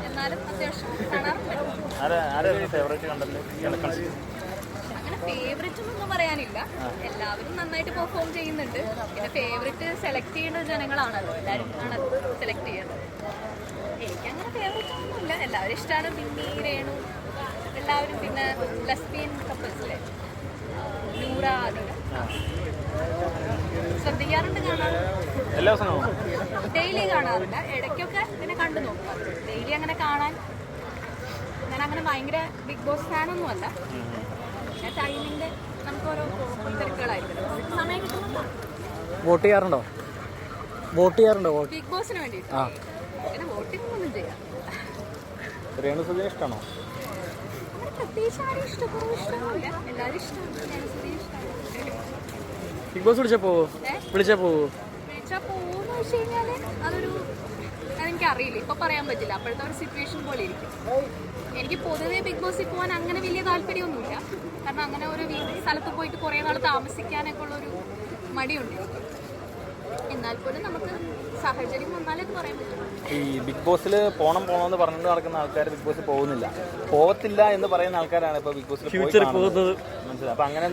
എന്നാലും അത്യാവശ്യം കാണാറുണ്ട്. അങ്ങനെ ഫേവറേറ്റ് ഒന്നും പറയാനില്ല, എല്ലാവരും നന്നായിട്ട് പെർഫോം ചെയ്യുന്നുണ്ട്. പിന്നെ ഫേവറേറ്റ് സെലക്ട് ചെയ്യുന്ന ജനങ്ങളാണല്ലോ, എല്ലാവരും ആണ് സെലക്ട് ചെയ്യുന്നത്. എനിക്കങ്ങനെ ഫേവറേറ്റ് ഒന്നുമില്ല, എല്ലാവരും ഇഷ്ടമാണ്. ബിന്നി, രേണു എല്ലാവരും. പിന്നെ ലെസ്ബിയൻ കപ്പിൾസിലെ നൂറ, അധികം ശ്രദ്ധിക്കാറുണ്ട്, കാണാറുണ്ട്. ഡെയിലി കാണാറില്ല, ഇടയ്ക്കൊക്കെ പിന്നെ കണ്ടു നോക്കാം. ഡെയിലി അങ്ങനെ കാണാൻ ഞാൻ അങ്ങനെ ഭയങ്കര ബിഗ് ബോസ് ഫാനൊന്നും അല്ല. പിന്നെ ടൈമിന്റെ നമുക്ക് ഓരോ തിരക്കുകളായിരിക്കും, സമയം കിട്ടുന്നില്ല. വോട്ട് ചെയ്യാറുണ്ടോ? ബിഗ് ബോസിന് വേണ്ടിയിട്ട് പിന്നെ വോട്ടിംഗ് ഒന്നും ചെയ്യാം. രേണുസുധിനെ ഇഷ്ടമാണോ? പ്രത്യേകിച്ച് ആരും ഇഷ്ടമൊന്നുമില്ല, എല്ലാവരും ഇഷ്ടമാണ്. ബിഗ് ബോസ് വിളിച്ചാ പോവോ? വിളിച്ചാൽ പോകുമെന്ന് വെച്ച് കഴിഞ്ഞാല് അതെനിക്കറിയില്ല, ഇപ്പൊ പറയാൻ പറ്റില്ല. അപ്പോഴത്തെ ഒരു സിറ്റുവേഷൻ പോലെ ഇരിക്കും. എനിക്ക് പൊതുവേ ബിഗ് ബോസിൽ പോകാൻ അങ്ങനെ വലിയ താല്പര്യമൊന്നുമില്ല. കാരണം അങ്ങനെ ഒരു സ്ഥലത്ത് പോയിട്ട് കുറേ നാൾ താമസിക്കാനൊക്കെ ഉള്ളൊരു മടിയുണ്ട്. എന്നാൽ പോലും നമുക്ക് സാഹചര്യം വന്നാലേ പറയാൻ പറ്റും. ഈ ബിഗ് ബോസിൽ പോണമെന്ന് പറഞ്ഞുകൊണ്ട് നടക്കുന്ന ആൾക്കാർ ബിഗ് ബോസിൽ പോകത്തില്ല എന്ന് പറയുന്ന ആൾക്കാരാണ് ഇപ്പൊ ബിഗ് ബോസിൽ പോകുന്നത്. മനസ്സിലായി. അപ്പൊ അങ്ങനെ